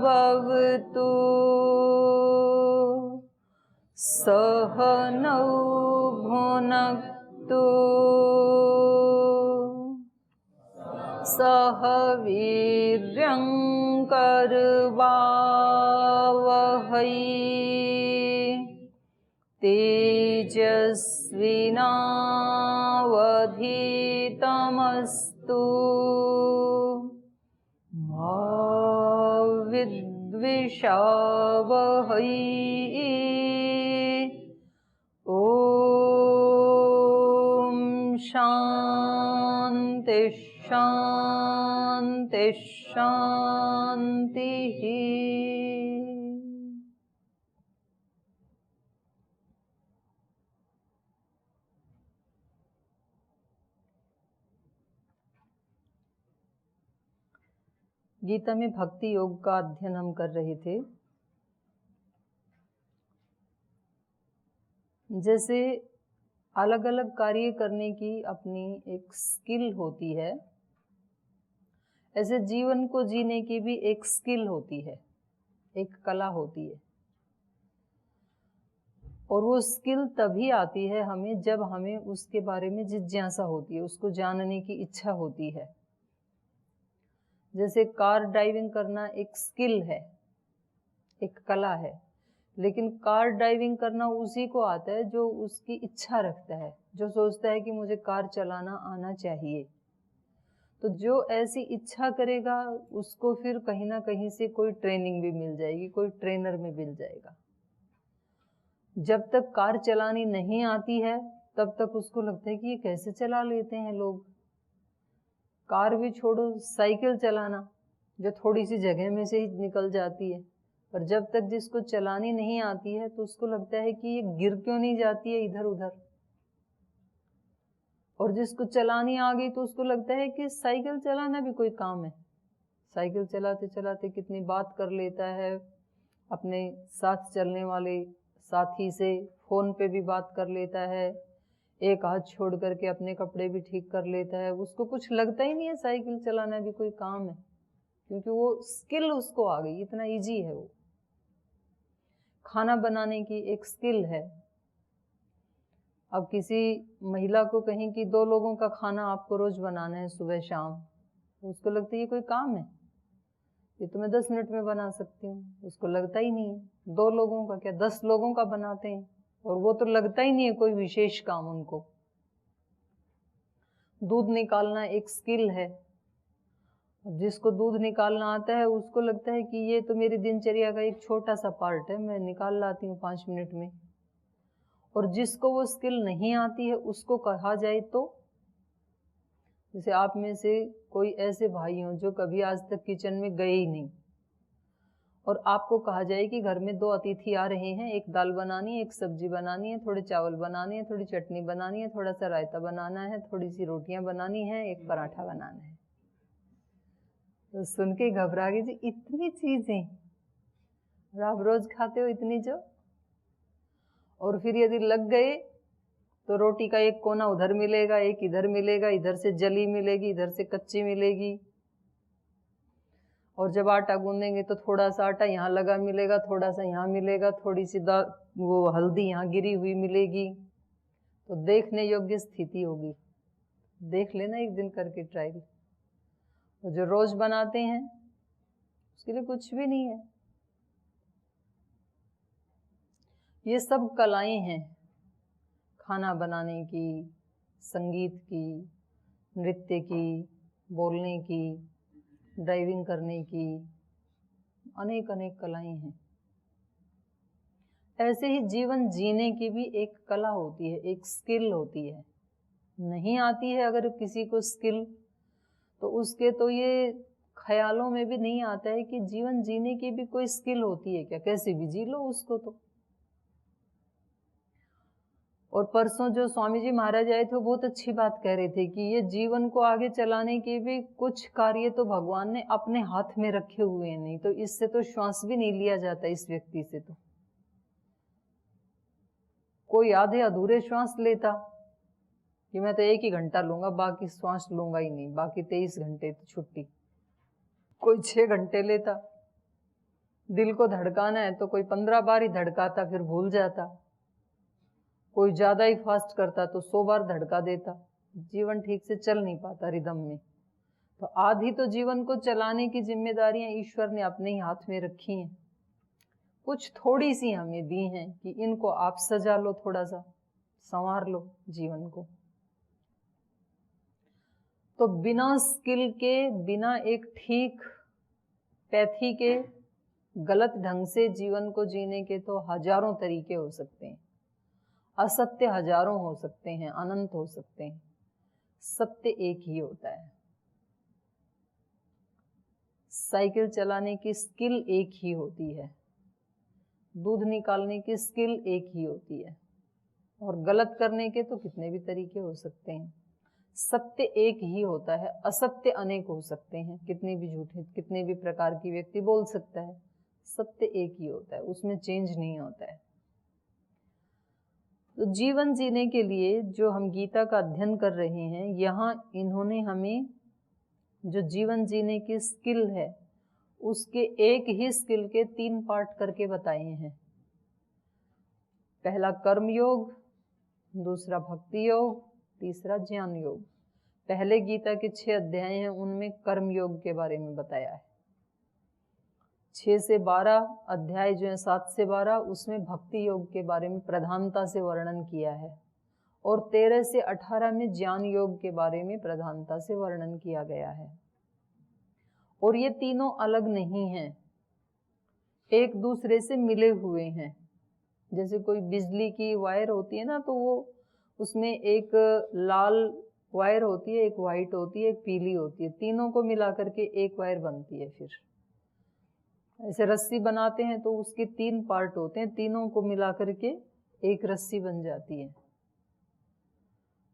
भवतु सहनौ भुनक्तु सह वीर्यं करवावहै तेजस्विनावधीतमस्तु मा विद्विषावहै ॐ शान्ति शान्ति शान्तिः। गीता में भक्ति योग का अध्ययन हम कर रहे थे। जैसे अलग अलग कार्य करने की अपनी एक स्किल होती है, ऐसे जीवन को जीने की भी एक स्किल होती है, एक कला होती है। और वो स्किल तभी आती है हमें जब हमें उसके बारे में जिज्ञासा होती है, उसको जानने की इच्छा होती है। जैसे कार ड्राइविंग करना एक स्किल है, एक कला है, लेकिन कार ड्राइविंग करना उसी को आता है जो उसकी इच्छा रखता है, जो सोचता है कि मुझे कार चलाना आना चाहिए। तो जो ऐसी इच्छा करेगा उसको फिर कहीं ना कहीं से कोई ट्रेनिंग भी मिल जाएगी, कोई ट्रेनर में मिल जाएगा। जब तक कार चलानी नहीं आती है तब तक उसको लगता है कि ये कैसे चला लेते हैं लोग। कार भी छोड़ो, साइकिल चलाना जो थोड़ी सी जगह में से ही निकल जाती है, पर जब तक जिसको चलानी नहीं आती है तो उसको लगता है कि ये गिर क्यों नहीं जाती है इधर उधर। और जिसको चलानी आ गई तो उसको लगता है कि साइकिल चलाना भी कोई काम है। साइकिल चलाते चलाते कितनी बात कर लेता है, अपने साथ चलने वाले साथी से फोन पे भी बात कर लेता है, एक हाथ छोड़ करके अपने कपड़े भी ठीक कर लेता है। उसको कुछ लगता ही नहीं है साइकिल चलाना भी कोई काम है, क्योंकि वो स्किल उसको आ गई, इतना इजी है वो। खाना बनाने की एक स्किल है। अब किसी महिला को कहें कि 2 लोगों का खाना आपको रोज बनाना है सुबह शाम, उसको लगता है ये कोई काम है, ये तो मैं 10 मिनट में बना सकती हूँ। उसको लगता ही नहीं है 2 लोगों का, क्या 10 लोगों का बनाते हैं, और वो तो लगता ही नहीं है कोई विशेष काम उनको। दूध निकालना एक स्किल है। अब जिसको दूध निकालना आता है उसको लगता है कि ये तो मेरी दिनचर्या का एक छोटा सा पार्ट है, मैं निकाल लाती हूँ 5 मिनट में। और जिसको वो स्किल नहीं आती है उसको कहा जाए तो, जैसे आप में से कोई ऐसे भाई हों जो कभी आज तक किचन में गए ही नहीं, और आपको कहा जाए कि घर में 2 अतिथि आ रहे हैं, एक दाल बनानी है, एक सब्जी बनानी है, थोड़े चावल बनाने हैं, थोड़ी चटनी बनानी है, थोड़ा सा रायता बनाना है, थोड़ी सी रोटियां बनानी है, एक पराठा बनाना है, तो सुन के घबरा गई जी, इतनी चीजें और आप रोज खाते हो इतनी जो। और फिर यदि लग गए तो रोटी का एक कोना उधर मिलेगा, एक इधर मिलेगा, इधर से जली मिलेगी, इधर से कच्ची मिलेगी। और जब आटा गूंदेंगे तो थोड़ा सा आटा यहाँ लगा मिलेगा, थोड़ा सा यहाँ मिलेगा, थोड़ी सी वो हल्दी यहाँ गिरी हुई मिलेगी। तो देखने योग्य स्थिति होगी, देख लेना एक दिन करके ट्रायल। तो जो रोज बनाते हैं उसके लिए कुछ भी नहीं है। ये सब कलाएं हैं, खाना बनाने की, संगीत की, नृत्य की, बोलने की, ड्राइविंग करने की, अनेक अनेक कलाएं हैं। ऐसे ही जीवन जीने की भी एक कला होती है, एक स्किल होती है। नहीं आती है अगर किसी को स्किल, तो उसके तो ये ख्यालों में भी नहीं आता है कि जीवन जीने की भी कोई स्किल होती है क्या, कैसे भी जी लो उसको तो। और परसों जो स्वामी जी महाराज आए थे वो बहुत अच्छी बात कह रहे थे कि ये जीवन को आगे चलाने के भी कुछ कार्य तो भगवान ने अपने हाथ में रखे हुए हैं, नहीं तो इससे तो श्वास भी नहीं लिया जाता इस व्यक्ति से। तो कोई आधे अधूरे श्वास लेता कि मैं तो 1 ही घंटा लूंगा, बाकी श्वास लूंगा ही नहीं, बाकी 23 घंटे तो छुट्टी। कोई 6 घंटे लेता। दिल को धड़काना है तो कोई 15 बार ही धड़काता, फिर भूल जाता। कोई ज्यादा ही फास्ट करता तो 100 बार धड़का देता। जीवन ठीक से चल नहीं पाता रिदम में। तो आधी तो जीवन को चलाने की जिम्मेदारियां ईश्वर ने अपने ही हाथ में रखी हैं, कुछ थोड़ी सी हमें दी हैं कि इनको आप सजा लो, थोड़ा सा संवार लो जीवन को। तो बिना स्किल के, बिना एक ठीक पैथी के, गलत ढंग से जीवन को जीने के तो हजारों तरीके हो सकते हैं। असत्य हजारों हो सकते हैं, अनंत हो सकते हैं, सत्य एक ही होता है। साइकिल चलाने की स्किल एक ही होती है, दूध निकालने की स्किल एक ही होती है, और गलत करने के तो कितने भी तरीके हो सकते हैं। सत्य एक ही होता है, असत्य अनेक हो सकते हैं, कितने भी झूठे, कितने भी प्रकार की व्यक्ति बोल सकता है, सत्य एक ही होता है, उसमें चेंज नहीं होता है। तो जीवन जीने के लिए जो हम गीता का अध्ययन कर रहे हैं, यहाँ इन्होंने हमें जो जीवन जीने की स्किल है उसके एक ही स्किल के 3 पार्ट करके बताए हैं। पहला कर्म योग, दूसरा भक्ति योग, तीसरा ज्ञान योग। पहले गीता के 6 अध्याय हैं, उनमें कर्म योग के बारे में बताया है। 6 से 12 अध्याय जो है, 7 से 12, उसमें भक्ति योग के बारे में प्रधानता से वर्णन किया है, और 13 से 18 में ज्ञान योग के बारे में प्रधानता से वर्णन किया गया है। और ये तीनों अलग नहीं हैं, एक दूसरे से मिले हुए हैं। जैसे कोई बिजली की वायर होती है ना, तो वो उसमें एक लाल वायर होती है, एक वाइट होती है, एक पीली होती है, तीनों को मिला करके एक वायर बनती है। फिर ऐसे रस्सी बनाते हैं तो उसके 3 पार्ट होते हैं, तीनों को मिला करके एक रस्सी बन जाती है।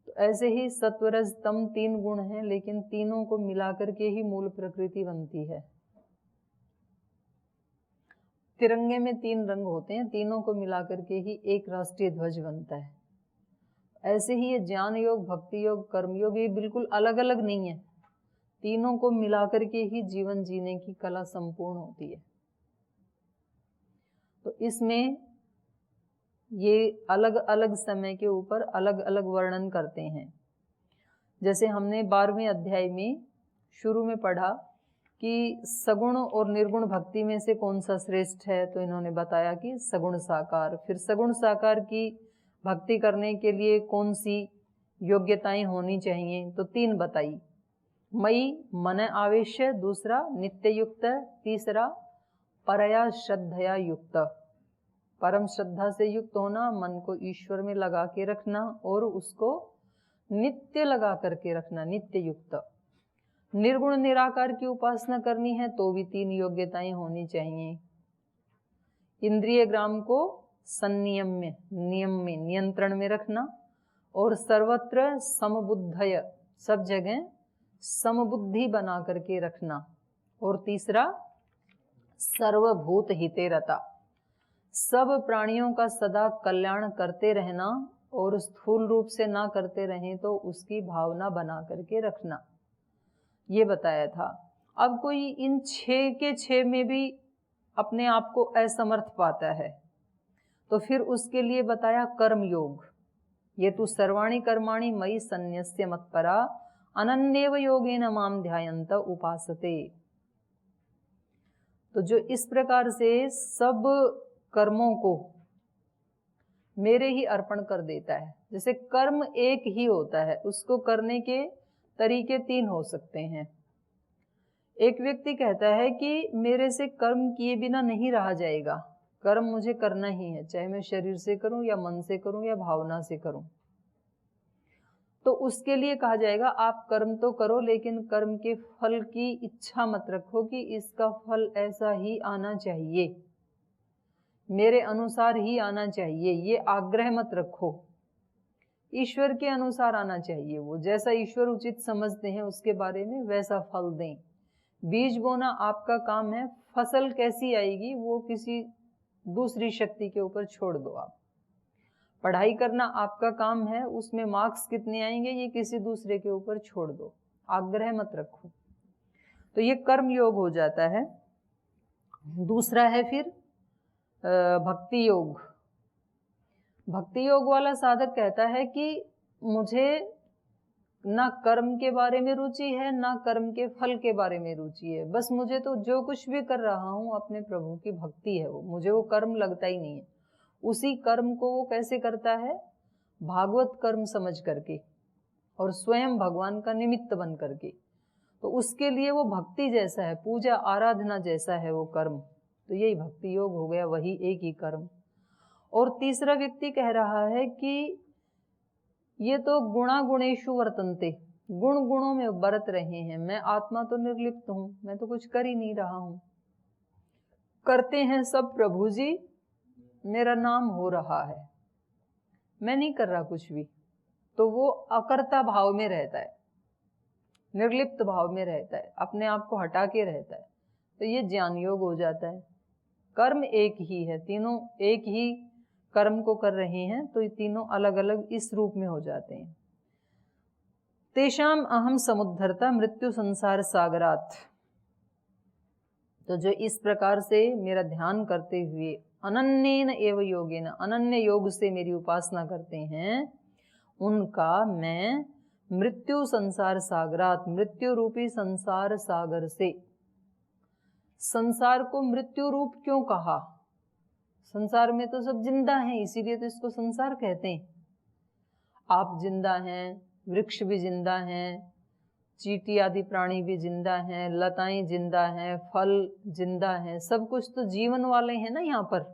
तो ऐसे ही सत्वरज तम 3 गुण हैं, लेकिन तीनों को मिला करके ही मूल प्रकृति बनती है। तिरंगे में 3 रंग होते हैं, तीनों को मिला करके ही एक राष्ट्रीय ध्वज बनता है। ऐसे ही ये ज्ञान योग, भक्ति योग, कर्म योग, ये बिल्कुल अलग अलग नहीं है, तीनों को मिलाकर के ही जीवन जीने की कला संपूर्ण होती है। तो इसमें ये अलग अलग समय के ऊपर अलग अलग वर्णन करते हैं। जैसे हमने 12वें अध्याय में शुरू में पढ़ा कि सगुण और निर्गुण भक्ति में से कौन सा श्रेष्ठ है, तो इन्होंने बताया कि सगुण साकार। फिर सगुण साकार की भक्ति करने के लिए कौन सी योग्यताएं होनी चाहिए, तो 3 बताई। मई मन आवेश्य, दूसरा नित्य युक्त, तीसरा परया श्रद्धया युक्त, परम श्रद्धा से युक्त होना, मन को ईश्वर में लगा के रखना और उसको नित्य लगा करके रखना, नित्य युक्त। निर्गुण निराकार की उपासना करनी है तो भी 3 योग्यताएं होनी चाहिए। इंद्रिय ग्राम को संनियम में, नियम में, नियंत्रण में रखना, और सर्वत्र समबुद्धय, सब जगह समबुद्धि बना करके रखना, और तीसरा सर्वभूत हिते रता, सब प्राणियों का सदा कल्याण करते रहना, और स्थूल रूप से ना करते रहें तो उसकी भावना बना करके रखना, ये बताया था। अब कोई इन 6 के 6 में भी अपने आप को असमर्थ पाता है, तो फिर उसके लिए बताया कर्म योग। ये तु सर्वाणि कर्माणि मयि सन्न्यस्य मत्परा अनन्येव योगेन माम ध्यायन्त उपासते। तो जो इस प्रकार से सब कर्मों को मेरे ही अर्पण कर देता है, जैसे कर्म एक ही होता है, उसको करने के तरीके 3 हो सकते हैं। एक व्यक्ति कहता है कि मेरे से कर्म किए बिना नहीं रहा जाएगा, कर्म मुझे करना ही है, चाहे मैं शरीर से करूं या मन से करूं या भावना से करूं। तो उसके लिए कहा जाएगा आप कर्म तो करो, लेकिन कर्म के फल की इच्छा मत रखो कि इसका फल ऐसा ही आना चाहिए, मेरे अनुसार ही आना चाहिए, ये आग्रह मत रखो। ईश्वर के अनुसार आना चाहिए, वो जैसा ईश्वर उचित समझते हैं उसके बारे में वैसा फल दें। बीज बोना आपका काम है, फसल कैसी आएगी वो किसी दूसरी शक्ति के ऊपर छोड़ दो। आप पढ़ाई करना आपका काम है, उसमें मार्क्स कितने आएंगे ये किसी दूसरे के ऊपर छोड़ दो, आग्रह मत रखो। तो ये कर्म योग हो जाता है। दूसरा है फिर भक्ति योग। भक्ति योग वाला साधक कहता है कि मुझे ना कर्म के बारे में रुचि है, ना कर्म के फल के बारे में रुचि है, बस मुझे तो जो कुछ भी कर रहा हूँ अपने प्रभु की भक्ति है, वो मुझे वो कर्म लगता ही नहीं है। उसी कर्म को वो कैसे करता है? भागवत कर्म समझ करके और स्वयं भगवान का निमित्त बन करके। तो उसके लिए वो भक्ति जैसा है, पूजा आराधना जैसा है वो कर्म। तो यही भक्ति योग हो गया, वही एक ही कर्म। और तीसरा व्यक्ति कह रहा है कि ये तो गुणा गुणेशु वर्तन्ते, गुण गुणों में बरत रहे हैं, मैं आत्मा तो निर्लिप्त हूं, मैं तो कुछ कर ही नहीं रहा हूं, करते हैं सब प्रभु जी, मेरा नाम हो रहा है, मैं नहीं कर रहा कुछ भी। तो वो अकर्ता भाव में रहता है, निर्लिप्त भाव में रहता है, अपने आप को हटा के रहता है। तो ये ज्ञान योग हो जाता है। कर्म एक ही है, तीनों एक ही कर्म को कर रहे हैं, तो ये तीनों अलग अलग इस रूप में हो जाते हैं। तेषाम अहम समुद्धरता मृत्यु संसार सागरात। तो जो इस प्रकार से मेरा ध्यान करते हुए अनन्येन एव योगेन, अनन्य योग से मेरी उपासना करते हैं, उनका मैं मृत्यु संसार सागरात, मृत्यु रूपी संसार सागर से। संसार को मृत्यु रूप क्यों कहा? संसार में तो सब जिंदा हैं, इसीलिए तो इसको संसार कहते हैं। आप जिंदा हैं, वृक्ष भी जिंदा हैं, चींटी आदि प्राणी भी जिंदा हैं, लताएं जिंदा हैं, फल जिंदा हैं, सब कुछ तो जीवन वाले हैं ना यहाँ पर।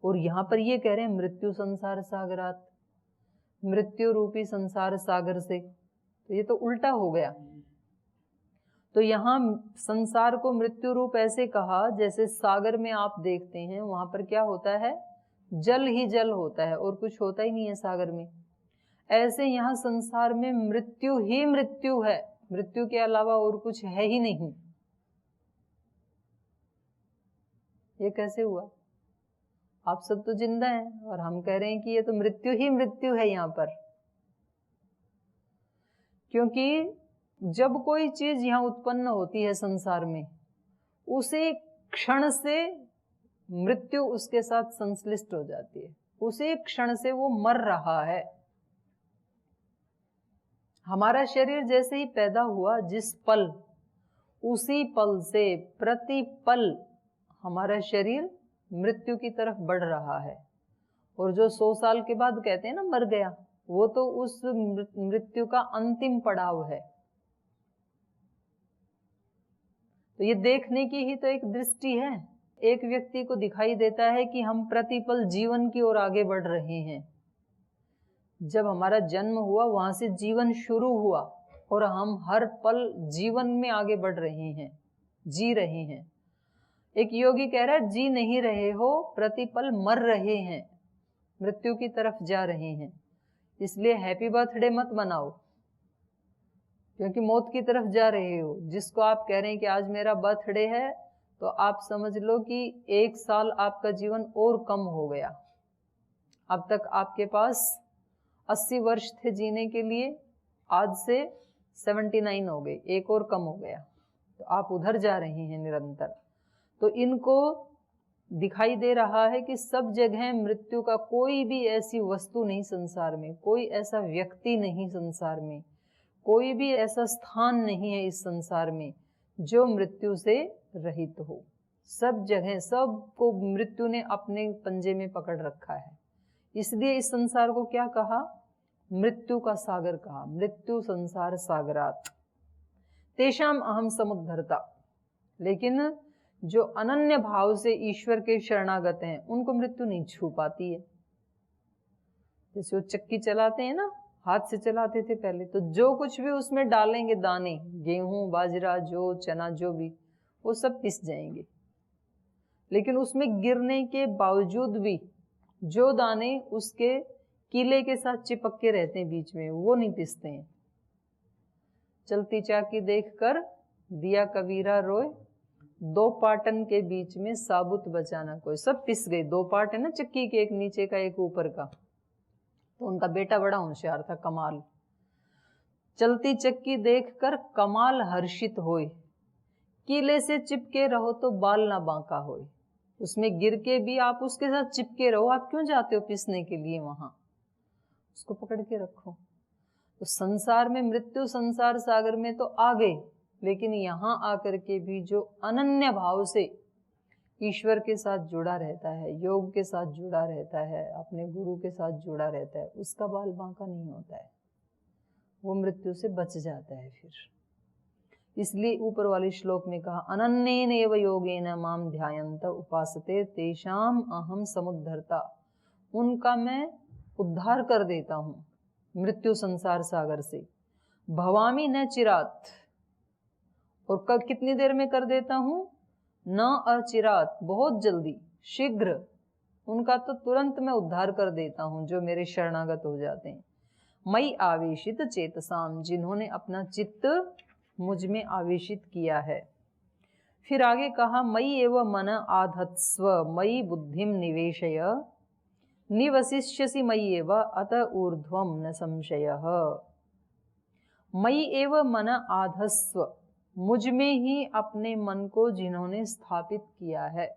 और यहाँ पर ये कह रहे हैं मृत्यु संसार सागरात, मृत्यु रूपी संसार सागर से। तो ये तो उल्टा हो गया। तो यहाँ संसार को मृत्यु रूप ऐसे कहा जैसे सागर में आप देखते हैं वहां पर क्या होता है, जल ही जल होता है और कुछ होता ही नहीं है सागर में। ऐसे यहाँ संसार में मृत्यु ही मृत्यु है, मृत्यु के अलावा और कुछ है ही नहीं। ये कैसे हुआ? आप सब तो जिंदा हैं और हम कह रहे हैं कि ये तो मृत्यु ही मृत्यु है यहाँ पर। क्योंकि जब कोई चीज यहाँ उत्पन्न होती है संसार में, उसी क्षण से मृत्यु उसके साथ संश्लिष्ट हो जाती है, उसी क्षण से वो मर रहा है। हमारा शरीर जैसे ही पैदा हुआ जिस पल, उसी पल से प्रति पल हमारा शरीर मृत्यु की तरफ बढ़ रहा है। और जो 100 साल के बाद कहते हैं ना मर गया, वो तो उस मृत्यु का अंतिम पड़ाव है। तो ये देखने की ही तो एक दृष्टि है। एक व्यक्ति को दिखाई देता है कि हम प्रतिपल जीवन की ओर आगे बढ़ रहे हैं। जब हमारा जन्म हुआ वहां से जीवन शुरू हुआ और हम हर पल जीवन में आगे बढ़ रहे हैं, जी रहे हैं। एक योगी कह रहा है जी नहीं रहे हो, प्रतिपल मर रहे हैं, मृत्यु की तरफ जा रहे हैं। इसलिए हैप्पी बर्थडे मत मनाओ, क्योंकि मौत की तरफ जा रहे हो। जिसको आप कह रहे हैं कि आज मेरा बर्थडे है, तो आप समझ लो कि 1 साल आपका जीवन और कम हो गया। अब तक आपके पास 80 वर्ष थे जीने के लिए, आज से 79 हो गए, एक और कम हो गया। तो आप उधर जा रहे हैं निरंतर। तो इनको दिखाई दे रहा है कि सब जगह मृत्यु का कोई भी ऐसी वस्तु नहीं संसार में, कोई ऐसा व्यक्ति नहीं संसार में, कोई भी ऐसा स्थान नहीं है इस संसार में जो मृत्यु से रहित हो। सब जगह सबको मृत्यु ने अपने पंजे में पकड़ रखा है। इसलिए इस संसार को क्या कहा? मृत्यु का सागर कहा, मृत्यु संसार सागरात। तेषाम अहम समुद्धरता। लेकिन जो अनन्य भाव से ईश्वर के शरणागत हैं उनको मृत्यु नहीं छू पाती है। जैसे वो चक्की चलाते हैं ना, हाथ से चलाते थे पहले, तो जो कुछ भी उसमें डालेंगे दाने, गेहूं, बाजरा, जौ, चना, जो भी, वो सब पिस जाएंगे। लेकिन उसमें गिरने के बावजूद भी जो दाने उसके कीले के साथ चिपक के रहते हैं बीच में, वो नहीं पिसते हैं। चलती चाकी देखकर दिया कबीरा रोए, 2 पाटन के बीच में साबुत बचाना कोई। सब पिस गए। 2 पार्ट है ना चक्की के, एक नीचे का एक ऊपर का। तो उनका बेटा बड़ा होशियार था, कमाल। चलती चक्की देखकर कमाल हर्षित होए। कीले से चिपके रहो तो बाल ना बांका होए। उसमें गिर के भी आप उसके साथ चिपके रहो, आप क्यों जाते हो पिसने के लिए वहां? उसको पकड़ के रखो। तो संसार में, मृत्यु संसार सागर में तो आ गए, लेकिन यहां आकर के भी जो अनन्य भाव से ईश्वर के साथ जुड़ा रहता है, योग के साथ जुड़ा रहता है, अपने गुरु के साथ जुड़ा रहता है, उसका बाल बांका नहीं होता है, वो मृत्यु से बच जाता है फिर। इसलिए ऊपर वाले श्लोक में कहा, अनन्येनैव योगेन माम ध्यायन्त उपासते तेषाम अहम समुद्धरता। उनका मैं उद्धार कर देता हूं मृत्यु संसार सागर से। भवामी न चिरात, और कब कितनी देर में कर देता हूं? न अचिरात, बहुत जल्दी, शीघ्र। उनका तो तुरंत मैं उद्धार कर देता हूं जो मेरे शरणागत हो जाते हैं। मई आवेशित चेतसाम, जिन्होंने अपना चित्त मुझ में आवेशित किया है। फिर आगे कहा, मई एव मन आधत्स्व मई बुद्धिम निवेशय निवसिष्यसि मई एव अत ऊर्ध्वम न संशयः। मई एव मन आधस्व, मुझ में ही अपने मन को जिन्होंने स्थापित किया है।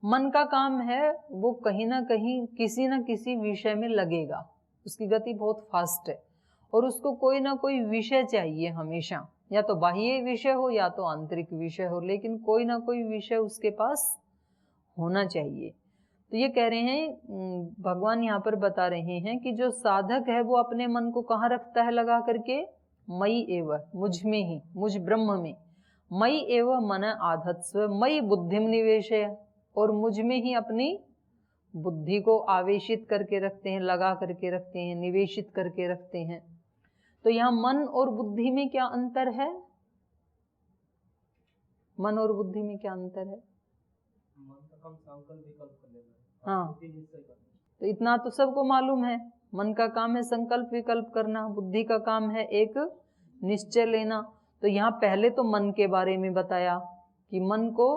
मन का काम है वो कहीं ना कहीं किसी न किसी विषय में लगेगा, उसकी गति बहुत फास्ट है, और उसको कोई ना कोई विषय चाहिए हमेशा, या तो बाह्य विषय हो या तो आंतरिक विषय हो, लेकिन कोई ना कोई विषय उसके पास होना चाहिए। तो ये कह रहे हैं, भगवान यहाँ पर बता रहे हैं कि जो साधक है वो अपने मन को कहाँ रखता है लगा करके? मई एव, मुझ में ही, मुझ ब्रह्म में। मई एव मन आधत्स्व मई बुद्धिम निवेशय, और मुझ में ही अपनी बुद्धि को आवेशित करके रखते हैं, लगा करके रखते हैं, निवेशित करके रखते हैं। तो यहाँ मन और बुद्धि में क्या अंतर है? मन और बुद्धि में क्या अंतर है? हाँ, तो इतना तो सबको मालूम है। मन का काम है संकल्प विकल्प करना, बुद्धि का काम है एक निश्चय लेना। तो यहाँ पहले तो मन के बारे में बताया कि मन को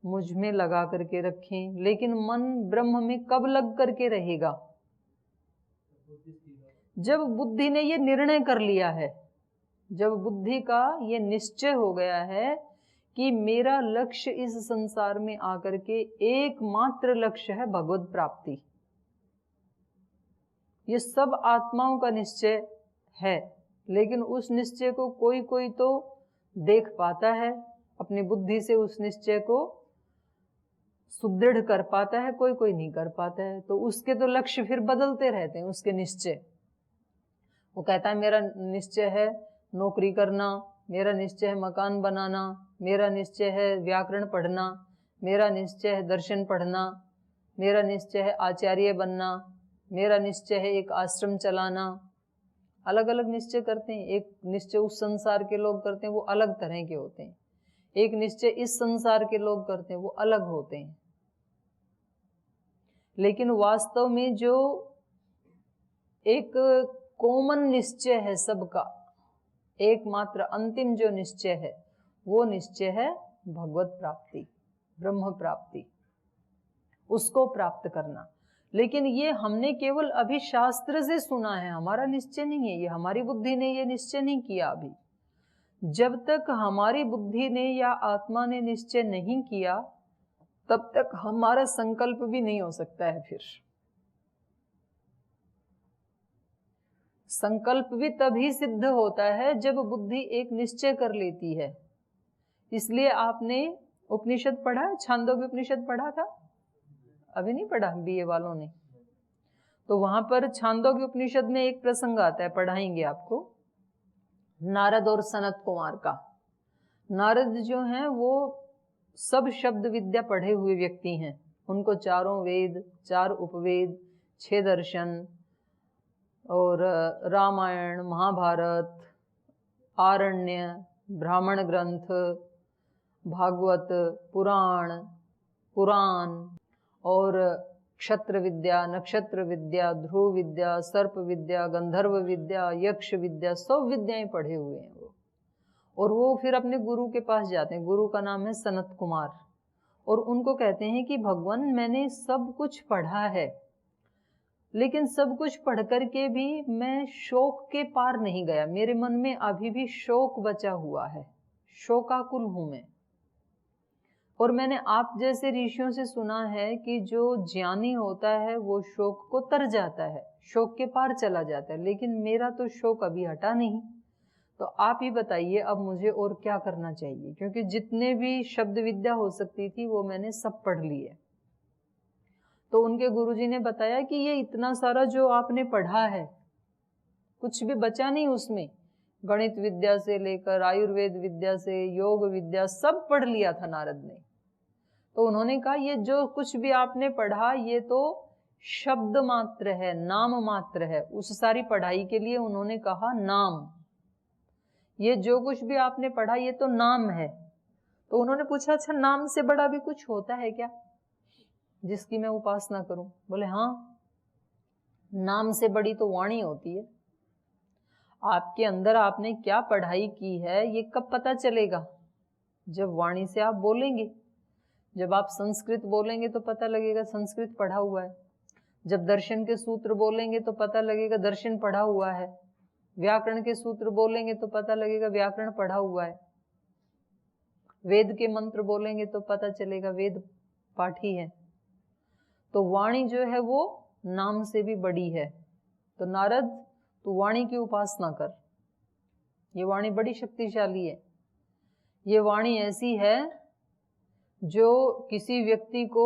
मुझ में लगा करके रखें, लेकिन मन ब्रह्म में कब लग करके रहेगा? जब बुद्धि ने ये निर्णय कर लिया है, जब बुद्धि का ये निश्चय हो गया है कि मेरा लक्ष्य इस संसार में आकर के एकमात्र लक्ष्य है भगवत प्राप्ति। ये सब आत्माओं का निश्चय है, लेकिन उस निश्चय को कोई कोई तो देख पाता है, अपनी बुद्धि से उस निश्चय को सुदृढ़ कर पाता है, कोई कोई नहीं कर पाता है। तो उसके तो लक्ष्य फिर बदलते रहते हैं, उसके निश्चय। वो कहता है मेरा निश्चय है नौकरी करना, मेरा निश्चय है मकान बनाना, मेरा निश्चय है व्याकरण पढ़ना, मेरा निश्चय है दर्शन पढ़ना, मेरा निश्चय है आचार्य बनना, मेरा निश्चय है एक आश्रम चलाना। अलग अलग निश्चय करते हैं। एक निश्चय उस संसार के लोग करते हैं, वो अलग तरह के होते हैं। एक निश्चय इस संसार के लोग करते हैं, वो अलग होते हैं। लेकिन वास्तव में जो एक कॉमन निश्चय है सबका, एकमात्र अंतिम जो निश्चय है, वो निश्चय है भगवत प्राप्ति, ब्रह्म प्राप्ति, उसको प्राप्त करना। लेकिन ये हमने केवल अभी शास्त्र से सुना है, हमारा निश्चय नहीं है ये, हमारी बुद्धि ने ये निश्चय नहीं किया अभी। जब तक हमारी बुद्धि ने या आत्मा ने निश्चय नहीं किया, तब तक हमारा संकल्प भी नहीं हो सकता है। फिर संकल्प भी तभी सिद्ध होता है जब बुद्धि एक निश्चय कर लेती है। इसलिए आपने उपनिषद पढ़ा, छांदोग्य उपनिषद पढ़ा था? अभी नहीं पढ़ा बीए वालों ने? तो वहां पर छांदोग्य उपनिषद में एक प्रसंग आता है, पढ़ाएंगे आपको, नारद और सनत कुमार का। नारद जो हैं वो सब शब्द विद्या पढ़े हुए व्यक्ति हैं, उनको चारों वेद, 4 उपवेद, 6 दर्शन और रामायण, महाभारत, आरण्य, ब्राह्मण ग्रंथ, भागवत, पुराण और क्षत्र विद्या, नक्षत्र विद्या, ध्रुव विद्या, सर्प विद्या, गंधर्व विद्या, यक्ष विद्या, सब विद्याएं पढ़े हुए हैं वो। और वो फिर अपने गुरु के पास जाते हैं, गुरु का नाम है सनत कुमार, और उनको कहते हैं कि भगवान मैंने सब कुछ पढ़ा है, लेकिन सब कुछ पढ़ करके भी मैं शोक के पार नहीं गया, मेरे मन में अभी भी शोक बचा हुआ है, शोकाकुल हूं मैं। और मैंने आप जैसे ऋषियों से सुना है कि जो ज्ञानी होता है वो शोक को तर जाता है, शोक के पार चला जाता है, लेकिन मेरा तो शोक अभी हटा नहीं। तो आप ही बताइए अब मुझे और क्या करना चाहिए, क्योंकि जितने भी शब्द विद्या हो सकती थी वो मैंने सब पढ़ ली है। तो उनके गुरुजी ने बताया कि ये इतना सारा जो आपने पढ़ा है कुछ भी बचा नहीं उसमें, गणित विद्या से लेकर आयुर्वेद विद्या से योग विद्या सब पढ़ लिया था नारद ने। तो उन्होंने कहा ये जो कुछ भी आपने पढ़ा ये तो शब्द मात्र है, नाम मात्र है। उस सारी पढ़ाई के लिए उन्होंने कहा नाम, ये जो कुछ भी आपने पढ़ा ये तो नाम है। तो उन्होंने पूछा अच्छा नाम से बड़ा भी कुछ होता है क्या जिसकी मैं उपासना करूं? बोले हाँ, नाम से बड़ी तो वाणी होती है। आपके अंदर आपने क्या पढ़ाई की है ये कब पता चलेगा? जब वाणी से आप बोलेंगे। जब आप संस्कृत बोलेंगे तो पता लगेगा संस्कृत पढ़ा हुआ है। जब दर्शन के सूत्र बोलेंगे तो पता लगेगा दर्शन पढ़ा हुआ है। व्याकरण के सूत्र बोलेंगे तो पता लगेगा व्याकरण पढ़ा हुआ है। वेद के मंत्र बोलेंगे तो पता चलेगा वेद पाठी है। तो वाणी जो है वो नाम से भी बड़ी है। तो नारद तू वाणी की उपासना कर, ये वाणी बड़ी शक्तिशाली है। ये वाणी ऐसी है जो किसी व्यक्ति को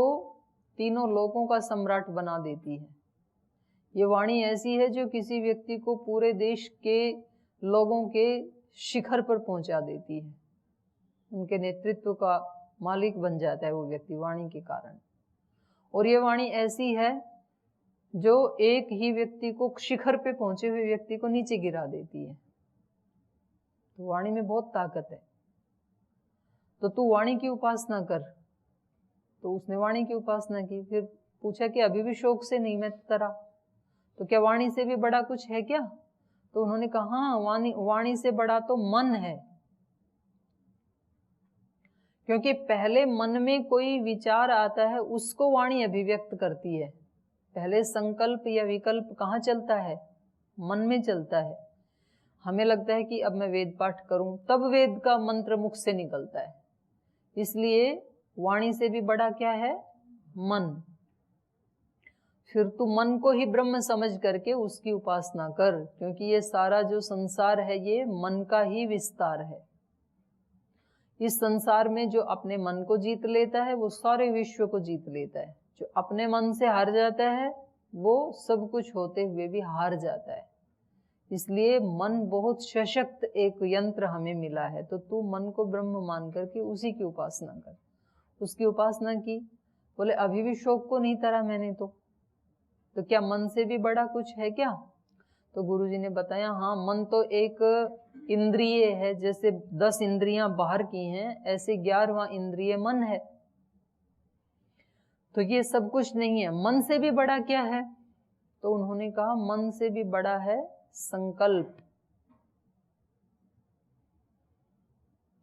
तीनों लोकों का सम्राट बना देती है। ये वाणी ऐसी है जो किसी व्यक्ति को पूरे देश के लोगों के शिखर पर पहुंचा देती है, उनके नेतृत्व का मालिक बन जाता है वो व्यक्ति वाणी के कारण। और ये वाणी ऐसी है जो एक ही व्यक्ति को, शिखर पे पहुंचे हुए व्यक्ति को नीचे गिरा देती है। तो वाणी में बहुत ताकत है। तो तू वाणी की उपासना कर। तो उसने वाणी की उपासना की। फिर पूछा कि अभी भी शोक से नहीं मैं तरा, तो क्या वाणी से भी बड़ा कुछ है क्या? तो उन्होंने कहा हाँ, वाणी से बड़ा तो मन है। क्योंकि पहले मन में कोई विचार आता है उसको वाणी अभिव्यक्त करती है। पहले संकल्प या विकल्प कहाँ चलता है? मन में चलता है। हमें लगता है कि अब मैं वेद पाठ करूं, तब वेद का मंत्र मुख से निकलता है। इसलिए वाणी से भी बड़ा क्या है? मन। फिर तू मन को ही ब्रह्म समझ करके उसकी उपासना कर, क्योंकि ये सारा जो संसार है ये मन का ही विस्तार है। इस संसार में जो अपने मन को जीत लेता है वो सारे विश्व को जीत लेता है। जो अपने मन से हार जाता है वो सब कुछ होते हुए भी हार जाता है। इसलिए मन बहुत सशक्त एक यंत्र हमें मिला है। तो तू मन को ब्रह्म मान करके उसी की उपासना कर। उसकी उपासना की। बोले अभी भी शोक को नहीं तरा मैंने तो क्या मन से भी बड़ा कुछ है क्या? तो गुरुजी ने बताया हाँ, मन तो एक इंद्रिय है। जैसे 10 इंद्रियां बाहर की हैं ऐसे 11वां इंद्रिय मन है। तो ये सब कुछ नहीं है। मन से भी बड़ा क्या है? तो उन्होंने कहा मन से भी बड़ा है संकल्प।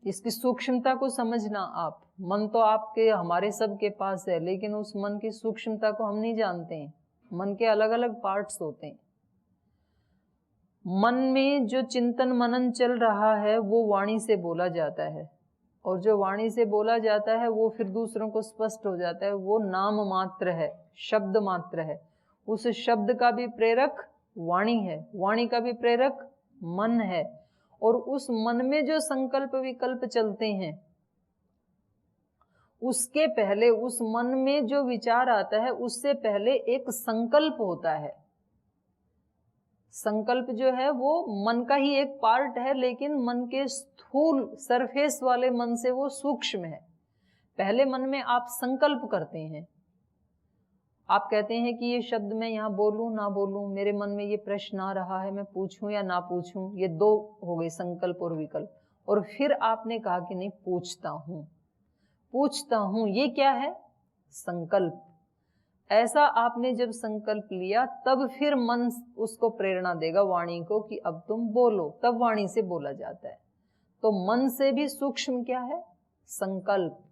इसकी सूक्ष्मता को समझना आप। मन तो आपके हमारे सब के पास है, लेकिन उस मन की सूक्ष्मता को हम नहीं जानते हैं। मन के अलग अलग पार्ट्स होते हैं। मन में जो चिंतन मनन चल रहा है वो वाणी से बोला जाता है, और जो वाणी से बोला जाता है वो फिर दूसरों को स्पष्ट हो जाता है। वो नाम मात्र है, शब्द मात्र है। उस शब्द का भी प्रेरक वाणी है, वाणी का भी प्रेरक मन है। और उस मन में जो संकल्प विकल्प चलते हैं उसके पहले, उस मन में जो विचार आता है उससे पहले एक संकल्प होता है। संकल्प जो है वो मन का ही एक पार्ट है, लेकिन मन के स्थूल सरफेस वाले मन से वो सूक्ष्म है। पहले मन में आप संकल्प करते हैं। आप कहते हैं कि ये शब्द मैं यहाँ बोलूं ना बोलूं, मेरे मन में ये प्रश्न आ रहा है, मैं पूछूं या ना पूछूं। ये 2 हो गए, संकल्प और विकल्प। और फिर आपने कहा कि नहीं, पूछता हूं, पूछता हूं। ये क्या है? संकल्प। ऐसा आपने जब संकल्प लिया तब फिर मन उसको प्रेरणा देगा वाणी को कि अब तुम बोलो, तब वाणी से बोला जाता है। तो मन से भी सूक्ष्म क्या है? संकल्प।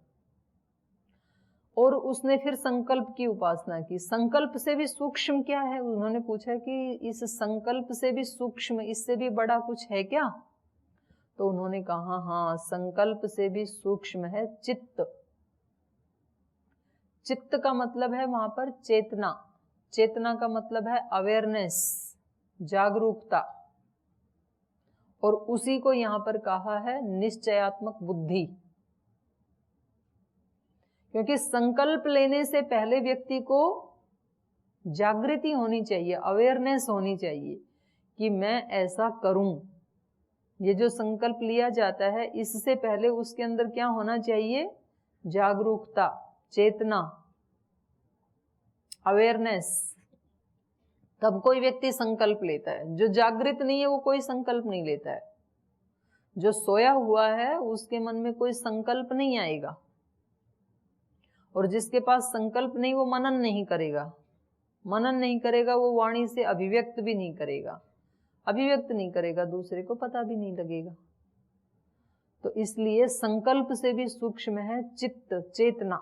और उसने फिर संकल्प की उपासना की। संकल्प से भी सूक्ष्म क्या है? उन्होंने पूछा कि इस संकल्प से भी सूक्ष्म, इससे भी बड़ा कुछ है क्या? तो तो उन्होंने कहा हाँ, संकल्प से भी सूक्ष्म है चित्त। चित्त का मतलब है वहां पर चेतना, चेतना का मतलब है अवेयरनेस, जागरूकता, और उसी को यहां पर कहा है निश्चयात्मक बुद्धि। क्योंकि संकल्प लेने से पहले व्यक्ति को जागृति होनी चाहिए, अवेयरनेस होनी चाहिए कि मैं ऐसा करूं। ये जो संकल्प लिया जाता है इससे पहले उसके अंदर क्या होना चाहिए? जागरूकता, चेतना, अवेयरनेस। तब कोई व्यक्ति संकल्प लेता है। जो जागृत नहीं है वो कोई संकल्प नहीं लेता है। जो सोया हुआ है उसके मन में कोई संकल्प नहीं आएगा, और जिसके पास संकल्प नहीं वो मनन नहीं करेगा। मनन नहीं करेगा, वो वाणी से अभिव्यक्त भी नहीं करेगा, अभिव्यक्त नहीं करेगा, दूसरे को पता भी नहीं लगेगा। तो इसलिए संकल्प से भी सूक्ष्म है चित्त, चेतना।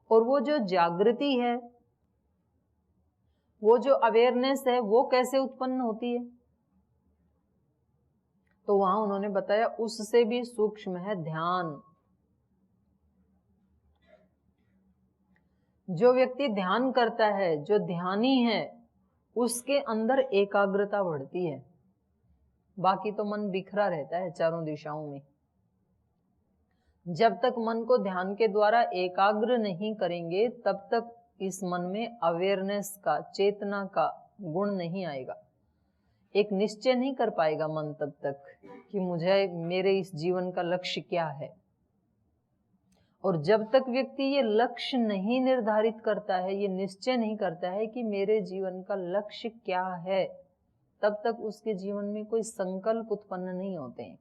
और वो जो जागृति है, वो जो अवेयरनेस है, वो कैसे उत्पन्न होती है? तो वहां उन्होंने बताया उससे भी सूक्ष्म है ध्यान। जो व्यक्ति ध्यान करता है, जो ध्यानी है, उसके अंदर एकाग्रता बढ़ती है। बाकी तो मन बिखरा रहता है चारों दिशाओं में। जब तक मन को ध्यान के द्वारा एकाग्र नहीं करेंगे तब तक इस मन में अवेयरनेस का, चेतना का गुण नहीं आएगा। एक निश्चय नहीं कर पाएगा मन तब तक कि मुझे, मेरे इस जीवन का लक्ष्य क्या है। और जब तक व्यक्ति ये लक्ष्य नहीं निर्धारित करता है, ये निश्चय नहीं करता है कि मेरे जीवन का लक्ष्य क्या है, तब तक उसके जीवन में कोई संकल्प उत्पन्न नहीं होते हैं।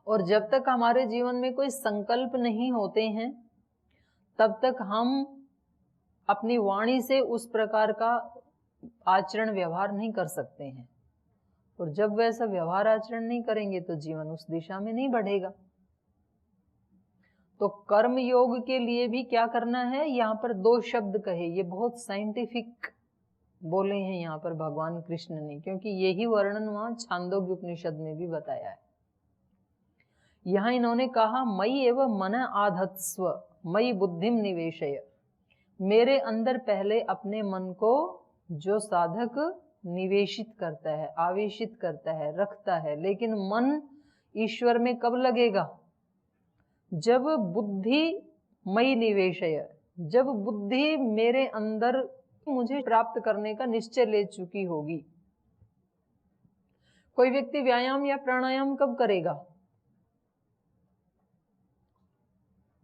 और जब तक हमारे जीवन में कोई संकल्प नहीं होते हैं तब तक हम अपनी वाणी से उस प्रकार का आचरण व्यवहार नहीं कर सकते हैं। और जब वैसा व्यवहार आचरण नहीं करेंगे तो जीवन उस दिशा में नहीं बढ़ेगा। तो कर्म योग के लिए भी क्या करना है? यहाँ पर दो शब्द कहे, ये बहुत साइंटिफिक बोले हैं यहाँ पर भगवान कृष्ण ने, क्योंकि यही वर्णन वहां छांदोग्य उपनिषद में भी बताया है। यहाँ इन्होंने कहा मयि एव मन आधत्स्व मयि बुद्धिम निवेशय। मेरे अंदर पहले अपने मन को जो साधक निवेशित करता है, आवेशित करता है, रखता है। लेकिन मन ईश्वर में कब लगेगा? जब बुद्धि मयि निवेशय, जब बुद्धि मेरे अंदर मुझे प्राप्त करने का निश्चय ले चुकी होगी। कोई व्यक्ति व्यायाम या प्राणायाम कब करेगा?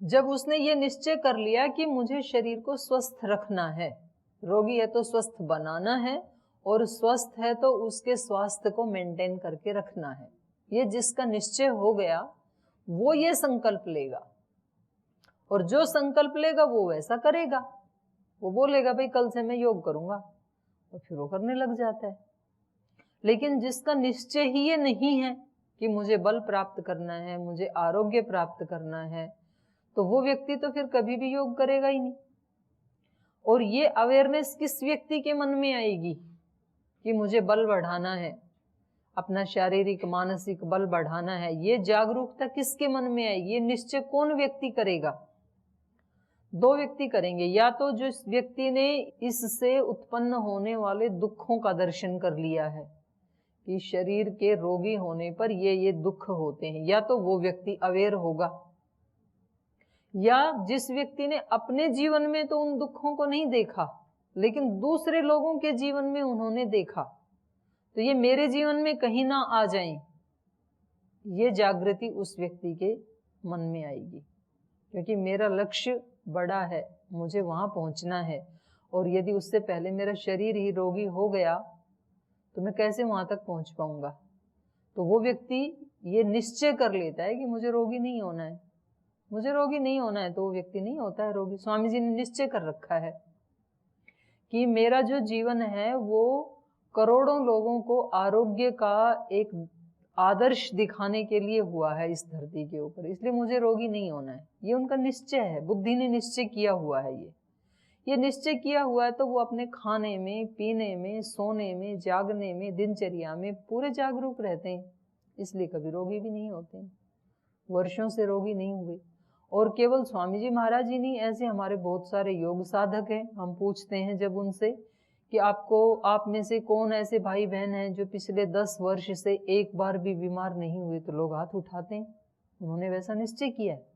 जब उसने ये निश्चय कर लिया कि मुझे शरीर को स्वस्थ रखना है। रोगी है तो स्वस्थ बनाना है, और स्वस्थ है तो उसके स्वास्थ्य को मेंटेन करके रखना है। ये जिसका निश्चय हो गया वो ये संकल्प लेगा, और जो संकल्प लेगा वो वैसा करेगा। वो बोलेगा भाई कल से मैं योग करूंगा, और फिर वो करने लग जाता है। लेकिन जिसका निश्चय ही ये नहीं है कि मुझे बल प्राप्त करना है, मुझे आरोग्य प्राप्त करना है, तो वो व्यक्ति तो फिर कभी भी योग करेगा ही नहीं। और ये अवेयरनेस किस व्यक्ति के मन में आएगी कि मुझे बल बढ़ाना है, अपना शारीरिक मानसिक बल बढ़ाना है? ये जागरूकता किसके मन में आएगी? ये निश्चय कौन व्यक्ति करेगा? दो व्यक्ति करेंगे। या तो जो व्यक्ति ने इससे उत्पन्न होने वाले दुखों का दर्शन कर लिया है कि शरीर के रोगी होने पर ये दुख होते हैं, या तो वो व्यक्ति अवेयर होगा। या जिस व्यक्ति ने अपने जीवन में तो उन दुखों को नहीं देखा, लेकिन दूसरे लोगों के जीवन में उन्होंने देखा, तो ये मेरे जीवन में कहीं ना आ जाएं, ये जागृति उस व्यक्ति के मन में आएगी। क्योंकि मेरा लक्ष्य बड़ा है, मुझे वहां पहुंचना है, और यदि उससे पहले मेरा शरीर ही रोगी हो गया तो मैं कैसे वहां तक पहुंच पाऊंगा? तो वो व्यक्ति ये निश्चय कर लेता है कि मुझे रोगी नहीं होना है, मुझे रोगी नहीं होना है, तो वो व्यक्ति नहीं होता है रोगी। स्वामी जी ने निश्चय कर रखा है कि मेरा जो जीवन है वो करोड़ों लोगों को आरोग्य का एक आदर्श दिखाने के लिए हुआ है इस धरती के ऊपर, इसलिए मुझे रोगी नहीं होना है। ये उनका निश्चय है, बुद्धि ने निश्चय किया हुआ है। ये निश्चय किया हुआ है तो वो अपने खाने में, पीने में, सोने में, जागने में, दिनचर्या में पूरे जागरूक रहते हैं, इसलिए कभी रोगी भी नहीं होते, वर्षों से रोगी नहीं हुए। और केवल स्वामी जी महाराज जी नहीं, ऐसे हमारे बहुत सारे योग साधक हैं। हम पूछते हैं जब उनसे कि आप में से कौन ऐसे भाई बहन हैं जो पिछले 10 वर्ष से एक बार भी बीमार नहीं हुए, तो लोग हाथ उठाते हैं, उन्होंने वैसा निश्चय किया है।